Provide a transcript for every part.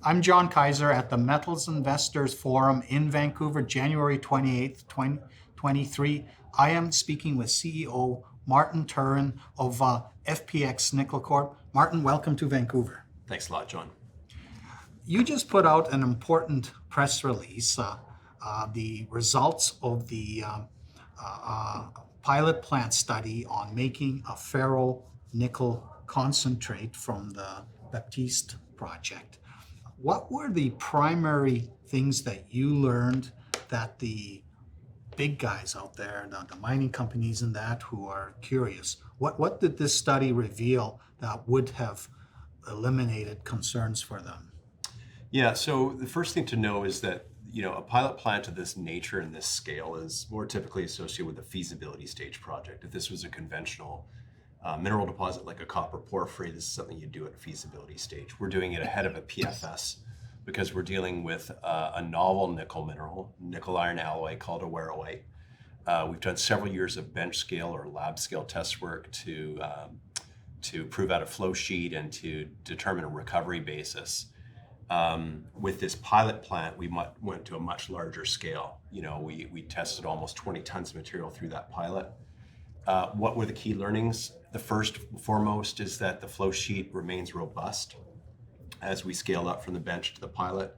I'm John Kaiser at the Metals Investors Forum in Vancouver, January 28th, 2023. I am speaking with CEO Martin Turenne of FPX Nickel Corp. Martin, welcome to Vancouver. Thanks a lot, John. You just put out an important press release, the results of the pilot plant study on making a ferro-nickel concentrate from the Baptiste project. What were the primary things that you learned that the big guys out there, the mining companies and that who are curious, what did this study reveal that would have eliminated concerns for them? Yeah, so the first thing to know is that a pilot plant of this nature and this scale is more typically associated with a feasibility stage project. If this was a conventional mineral deposit like a copper porphyry, this is something you do at a feasibility stage. We're doing it ahead of a PFS because we're dealing with a novel nickel mineral, nickel iron alloy called a awaroite. We've done several years of bench scale or lab scale test work to prove out a flow sheet and to determine a recovery basis. With this pilot plant, we went to a much larger scale. We tested almost 20 tons of material through that pilot. What were the key learnings? The first and foremost is that the flow sheet remains robust as we scale up from the bench to the pilot.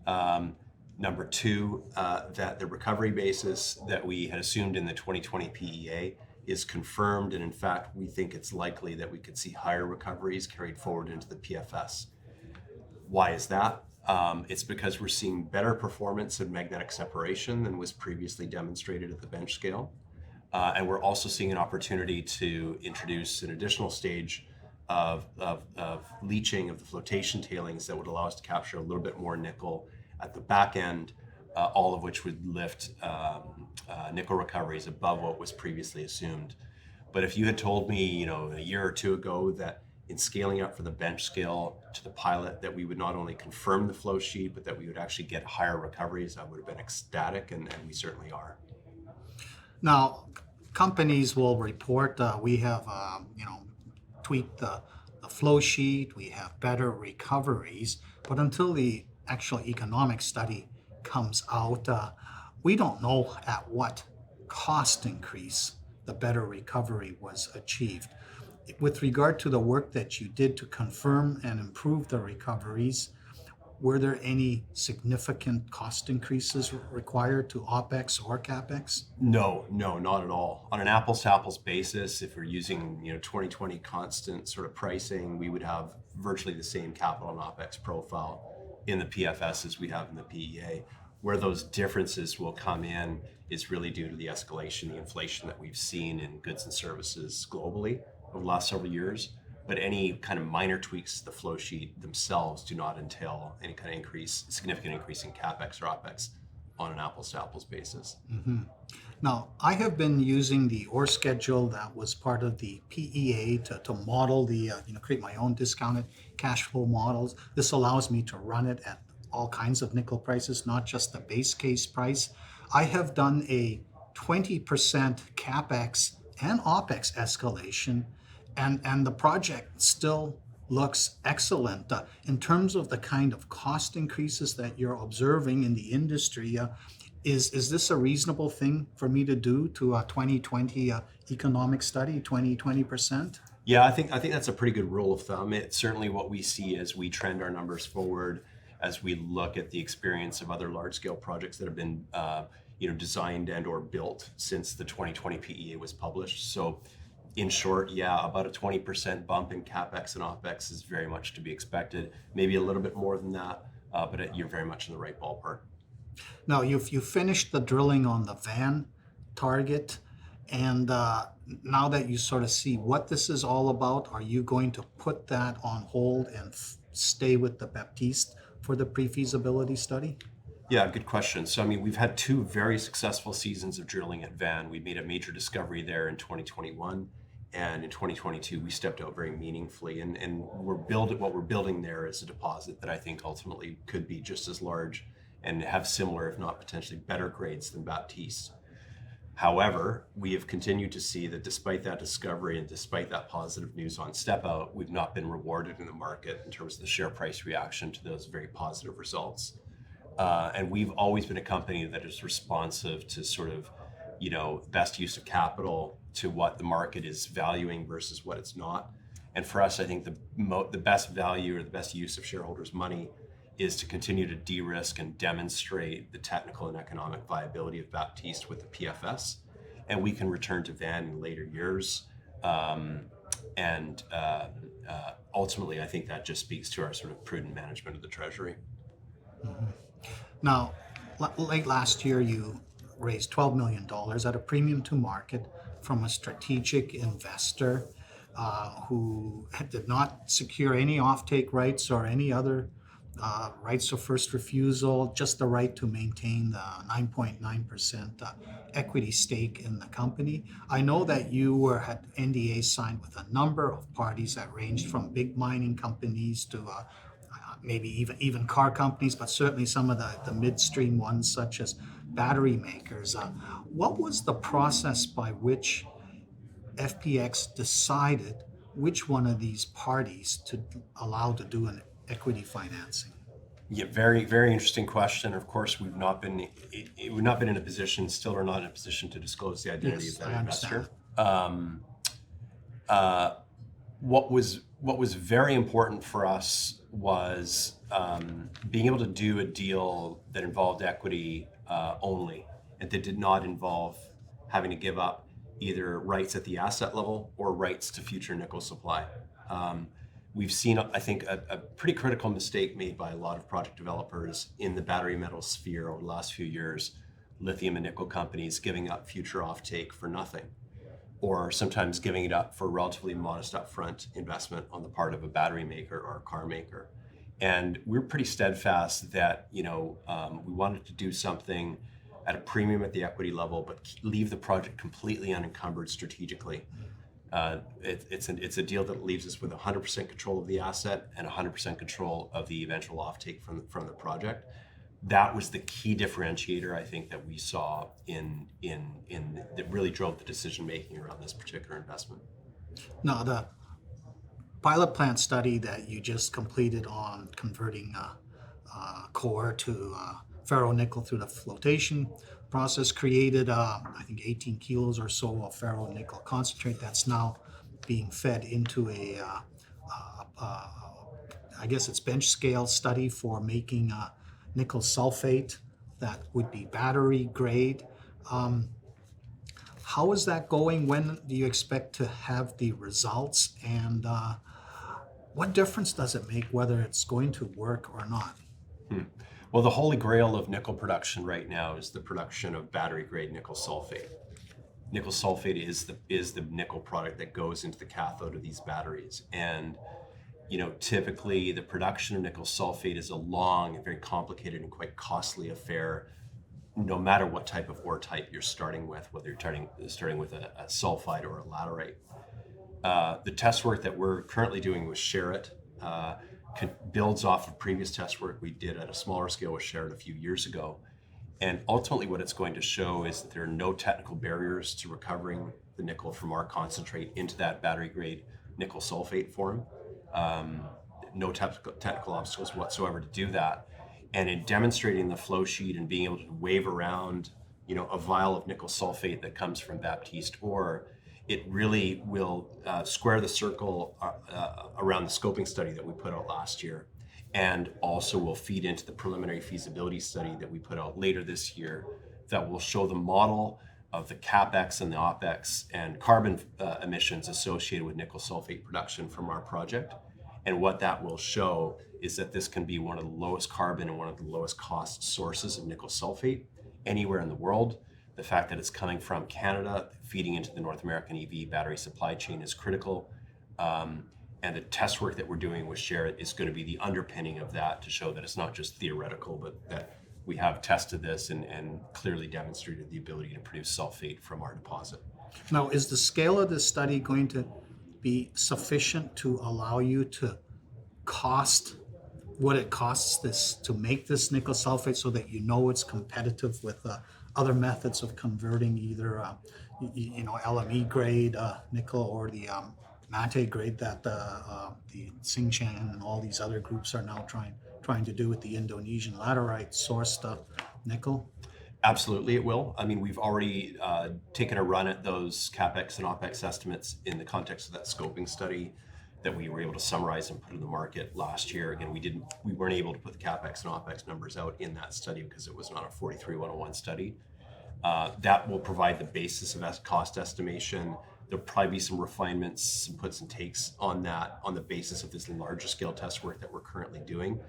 Number two, that the recovery basis that we had assumed in the 2020 PEA is confirmed, and in fact, we think it's likely that we could see higher recoveries carried forward into the PFS. Why is that? It's because we're seeing better performance in magnetic separation than was previously demonstrated at the bench scale. And we're also seeing an opportunity to introduce an additional stage of leaching of the flotation tailings that would allow us to capture a little bit more nickel at the back end, all of which would lift nickel recoveries above what was previously assumed. But if you had told me, a year or two ago that in scaling up from the bench scale to the pilot that we would not only confirm the flow sheet, but that we would actually get higher recoveries, I would have been ecstatic, and we certainly are. Now, companies will report we have, tweaked the flow sheet, we have better recoveries, but until the actual economic study comes out, we don't know at what cost increase the better recovery was achieved. With regard to the work that you did to confirm and improve the recoveries, were there any significant cost increases required to OPEX or CAPEX? No, not at all. On an apples-to-apples basis, if we're using 2020 constant sort of pricing, we would have virtually the same capital and OPEX profile in the PFS as we have in the PEA. Where those differences will come in is really due to the escalation, the inflation that we've seen in goods and services globally over the last several years. But any kind of minor tweaks to the flow sheet themselves do not entail any kind of significant increase in CAPEX or OPEX on an apples-to-apples basis. Mm-hmm. Now, I have been using the ore schedule that was part of the PEA to model the, create my own discounted cash flow models. This allows me to run it at all kinds of nickel prices, not just the base case price. I have done a 20% CAPEX and OPEX escalation, and the project still looks excellent. In terms of the kind of cost increases that you're observing in the industry, is this a reasonable thing for me to do to a 2020 economic study, 20%? Yeah, I think that's a pretty good rule of thumb. It's certainly what we see as we trend our numbers forward, as we look at the experience of other large-scale projects that have been designed and or built since the 2020 PEA was published. So in short, yeah, about a 20% bump in CAPEX and OPEX is very much to be expected. Maybe a little bit more than that, but you're very much in the right ballpark. Now, you finished the drilling on the Van target, and now that you sort of see what this is all about, are you going to put that on hold and stay with the Baptiste for the pre-feasibility study? Yeah, good question. So, we've had two very successful seasons of drilling at Van. We made a major discovery there in 2021. And in 2022, we stepped out very meaningfully. And what we're building there is a deposit that I think ultimately could be just as large and have similar, if not potentially better grades than Baptiste. However, we have continued to see that despite that discovery and despite that positive news on step out, we've not been rewarded in the market in terms of the share price reaction to those very positive results. And we've always been a company that is responsive to sort of, best use of capital to what the market is valuing versus what it's not. And for us, I think the best value or the best use of shareholders' money is to continue to de-risk and demonstrate the technical and economic viability of Baptiste with the PFS. And we can return to Van in later years. Ultimately, I think that just speaks to our sort of prudent management of the treasury. Now, late last year, you raised $12 million at a premium to market from a strategic investor who did not secure any offtake rights or any other rights of first refusal, just the right to maintain the 9.9% equity stake in the company. I know that you had NDA signed with a number of parties that ranged from big mining companies to maybe even car companies, but certainly some of the midstream ones such as battery makers. What was the process by which FPX decided which one of these parties to allow to do an equity financing? Yeah, very, very interesting question. Of course, we've not been in a position, still are not in a position to disclose the identity of that investor. What was very important for us was being able to do a deal that involved equity only, and that did not involve having to give up either rights at the asset level or rights to future nickel supply. We've seen, I think, a pretty critical mistake made by a lot of project developers in the battery metal sphere over the last few years, lithium and nickel companies giving up future offtake for nothing, or sometimes giving it up for relatively modest upfront investment on the part of a battery maker or a car maker. And we're pretty steadfast that, we wanted to do something at a premium at the equity level, but leave the project completely unencumbered strategically. It's a deal that leaves us with 100% control of the asset and 100% control of the eventual offtake from the project. That was the key differentiator, I think, that we saw that really drove the decision making around this particular investment. Now, the pilot plant study that you just completed on converting core to ferronickel through the flotation process created, I think, 18 kilos or so of ferronickel concentrate that's now being fed into I guess it's bench scale study for making nickel sulfate that would be battery grade. How is that going? When do you expect to have the results? And what difference does it make whether it's going to work or not? Well, the holy grail of nickel production right now is the production of battery-grade nickel sulfate. Nickel sulfate is the nickel product that goes into the cathode of these batteries. And, typically the production of nickel sulfate is a long and very complicated and quite costly affair, no matter what type of ore type you're starting with, whether you're starting with a sulfide or a laterite. The test work that we're currently doing with Sherritt builds off of previous test work we did at a smaller scale with Sherritt a few years ago. And ultimately what it's going to show is that there are no technical barriers to recovering the nickel from our concentrate into that battery grade nickel sulfate form. No technical obstacles whatsoever to do that. And in demonstrating the flow sheet and being able to wave around, a vial of nickel sulfate that comes from Baptiste ore, it really will square the circle around the scoping study that we put out last year, and also will feed into the preliminary feasibility study that we put out later this year that will show the model of the CapEx and the OpEx and carbon emissions associated with nickel sulfate production from our project. And what that will show is that this can be one of the lowest carbon and one of the lowest cost sources of nickel sulfate anywhere in the world. The fact that it's coming from Canada, feeding into the North American EV battery supply chain is critical. And the test work that we're doing with Sherritt is going to be the underpinning of that to show that it's not just theoretical, but that we have tested this and clearly demonstrated the ability to produce sulfate from our deposit. Now, is the scale of this study going to be sufficient to allow you to cost what it costs this to make this nickel sulfate so that it's competitive with other methods of converting either LME grade nickel or the mate grade that the Xinjiang and all these other groups are now trying to do with the Indonesian laterite sourced nickel? Absolutely, it will. I mean, we've already taken a run at those CapEx and OpEx estimates in the context of that scoping study that we were able to summarize and put in the market last year. Again, we weren't able to put the CapEx and OpEx numbers out in that study because it was not a 43-101 study. That will provide the basis of cost estimation. There'll probably be some refinements, some puts and takes on that on the basis of this larger scale test work that we're currently doing.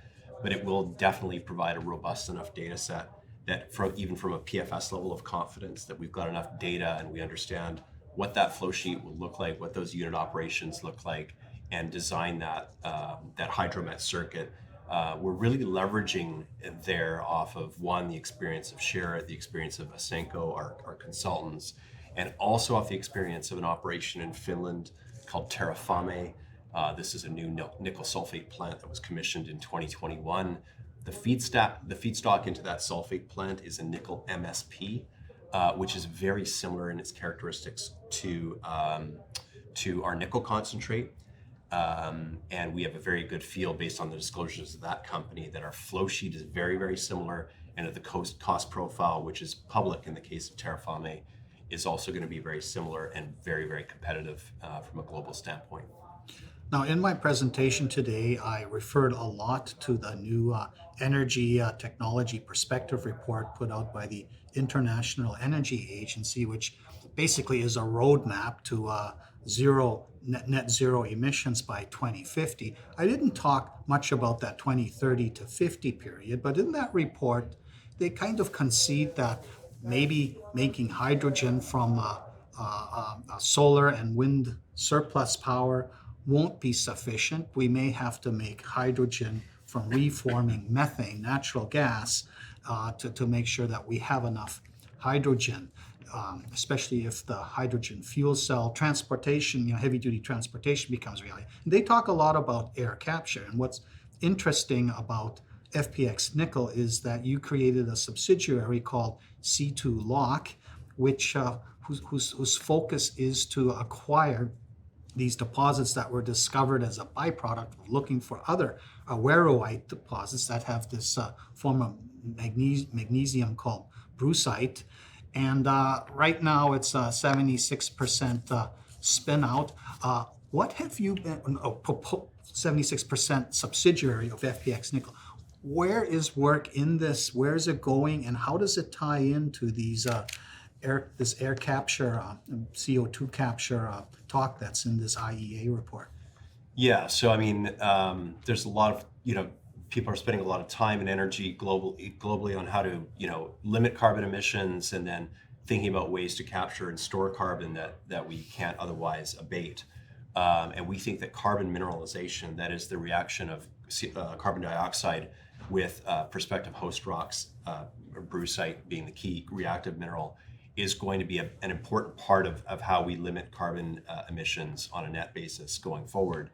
But it will definitely provide a robust enough data set that even from a PFS level of confidence that we've got enough data and we understand what that flow sheet will look like, what those unit operations look like, and design that hydromet circuit. We're really leveraging there off of the experience of Sherritt, the experience of Asenko, our consultants, and also off the experience of an operation in Finland called Terrafame. This is a new nickel sulfate plant that was commissioned in 2021. The feedstock into that sulfate plant is a nickel MSP, which is very similar in its characteristics to our nickel concentrate. And we have a very good feel based on the disclosures of that company that our flow sheet is very, very similar, and that the cost profile, which is public in the case of Terrafame, is also going to be very similar and very, very competitive from a global standpoint. Now, in my presentation today, I referred a lot to the new Energy Technology Perspective report put out by the International Energy Agency, which basically is a roadmap to net zero emissions by 2050. I didn't talk much about that 2030 to 50 period, but in that report, they kind of concede that maybe making hydrogen from solar and wind surplus power won't be sufficient. We may have to make hydrogen from reforming methane, natural gas, to make sure that we have enough hydrogen, especially if the hydrogen fuel cell transportation, heavy-duty transportation becomes reality. And they talk a lot about air capture. And what's interesting about FPX Nickel is that you created a subsidiary called C2 Lock, which whose focus is to acquire these deposits that were discovered as a byproduct of looking for other awaroite deposits that have this form of magnesium called brucite. And right now it's 76% spin out. What have you been, 76% subsidiary of FPX Nickel? Where is work in this? Where is it going? And how does it tie into these this air capture, CO2 capture talk that's in this IEA report? Yeah, so I mean, there's a lot of, people are spending a lot of time and energy globally on how to, limit carbon emissions and then thinking about ways to capture and store carbon that we can't otherwise abate. And we think that carbon mineralization, that is the reaction of carbon dioxide with prospective host rocks, or brucite being the key reactive mineral, is going to be an important part of how we limit carbon emissions on a net basis going forward.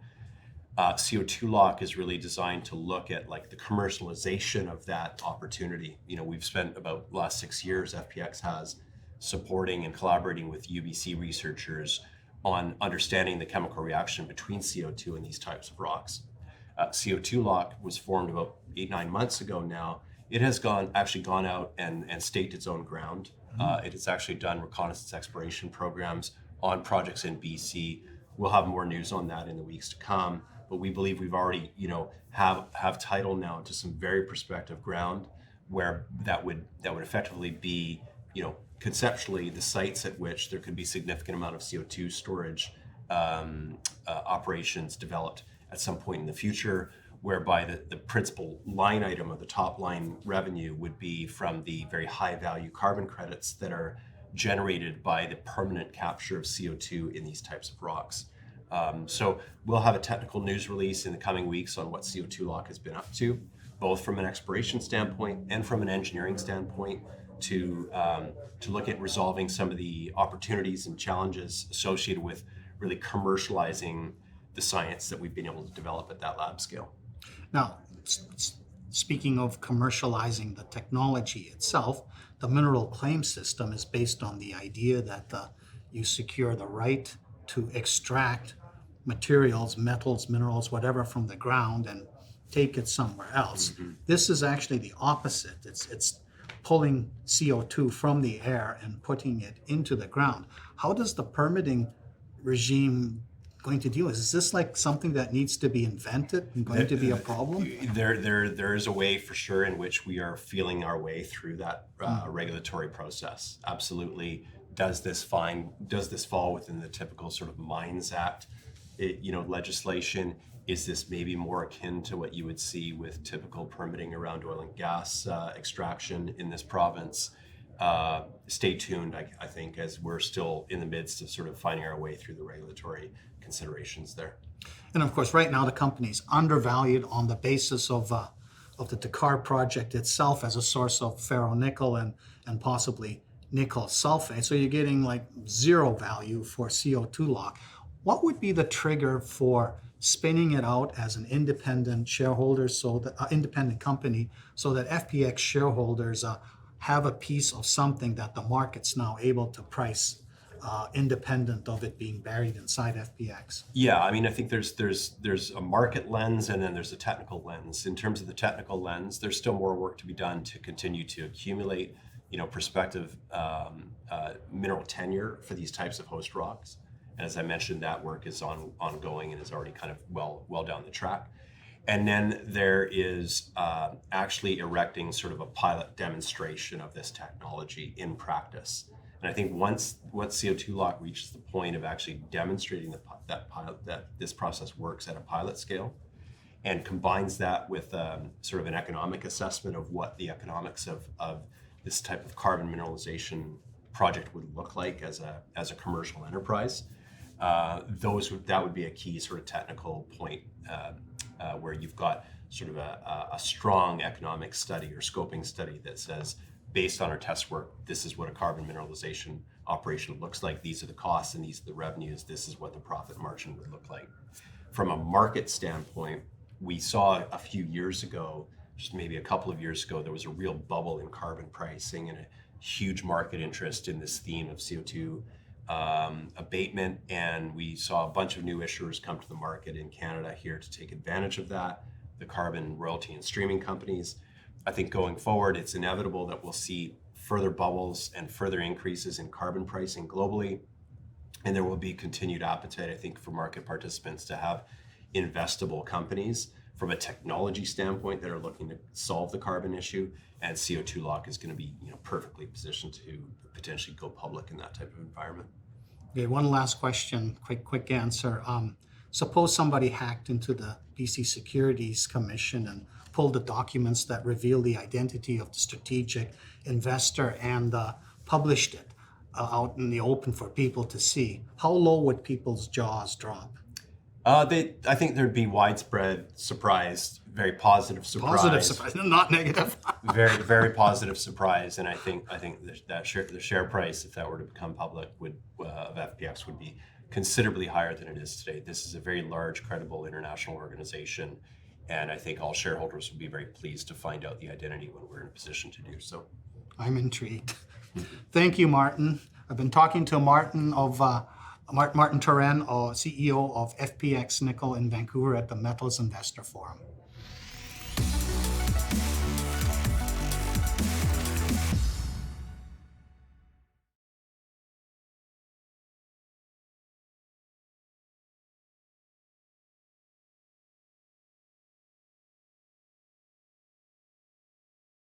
CO2 Lock is really designed to look at the commercialization of that opportunity. We've spent about the last 6 years, FPX has, supporting and collaborating with UBC researchers on understanding the chemical reaction between CO2 and these types of rocks. CO2 Lock was formed about 8-9 months ago now. It has actually gone out and staked its own ground. It has actually done reconnaissance exploration programs on projects in BC. We'll have more news on that in the weeks to come, but we believe we've already, have title now to some very prospective ground where that would effectively be, conceptually the sites at which there could be significant amount of CO2 storage operations developed at some point in the future, whereby the principal line item of the top line revenue would be from the very high value carbon credits that are generated by the permanent capture of CO2 in these types of rocks. So we'll have a technical news release in the coming weeks on what CO2 Lock has been up to, both from an exploration standpoint and from an engineering standpoint, to look at resolving some of the opportunities and challenges associated with really commercializing the science that we've been able to develop at that lab scale. Now, speaking of commercializing the technology itself, the mineral claim system is based on the idea that you secure the right to extract materials, metals, minerals, whatever from the ground and take it somewhere else. This is actually the opposite. It's pulling CO2 from the air and putting it into the ground. How does the permitting regime going to deal with? Is this like something that needs to be invented and going to be a problem? There is a way for sure in which we are feeling our way through that regulatory process. Absolutely. Does this fall within the typical sort of Mines Act, legislation? Is this maybe more akin to what you would see with typical permitting around oil and gas extraction in this province? Stay tuned, I think, as we're still in the midst of sort of finding our way through the regulatory considerations there. And of course, right now the company's undervalued on the basis of the Decar project itself as a source of ferronickel and possibly nickel sulfate. So you're getting like zero value for CO2 lock. What would be the trigger for spinning it out as an independent shareholder, so that independent company, so that FPX shareholders have a piece of something that the market's now able to price independent of it being buried inside FPX? Yeah, I mean, I think there's a market lens and then there's a technical lens. In terms of the technical lens, there's still more work to be done to continue to accumulate, prospective mineral tenure for these types of host rocks. And as I mentioned, that work is ongoing and is already kind of well down the track. And then there is actually erecting sort of a pilot demonstration of this technology in practice. And I think once CO2 lock reaches the point of actually demonstrating that this process works at a pilot scale, and combines that with sort of an economic assessment of what the economics of this type of carbon mineralization project would look like as a commercial enterprise, that would be a key sort of technical point where you've got sort of a strong economic study or scoping study that says, based on our test work, this is what a carbon mineralization operation looks like. These are the costs and these are the revenues. This is what the profit margin would look like. From a market standpoint, we saw a few years ago, just maybe a couple of years ago, there was a real bubble in carbon pricing and a huge market interest in this theme of CO2 abatement. And we saw a bunch of new issuers come to the market in Canada here to take advantage of that, the carbon royalty and streaming companies. I think going forward, it's inevitable that we'll see further bubbles and further increases in carbon pricing globally. And there will be continued appetite, I think, for market participants to have investable companies from a technology standpoint that are looking to solve the carbon issue. And CO2 lock is going to be perfectly positioned to potentially go public in that type of environment. Okay, one last question, quick answer. Suppose somebody hacked into the BC Securities Commission and pulled the documents that reveal the identity of the strategic investor and published it out in the open for people to see. How low would people's jaws drop? I think there'd be widespread surprise, very positive surprise. Positive surprise, not negative. Very, very positive surprise, and I think that the share price, if that were to become public, of FPX would be considerably higher than it is today. This is a very large, credible international organization, and I think all shareholders would be very pleased to find out the identity when we're in a position to do so. I'm intrigued. Thank you, Martin. I've been talking to Martin Turenne, CEO of FPX Nickel in Vancouver at the Metals Investor Forum.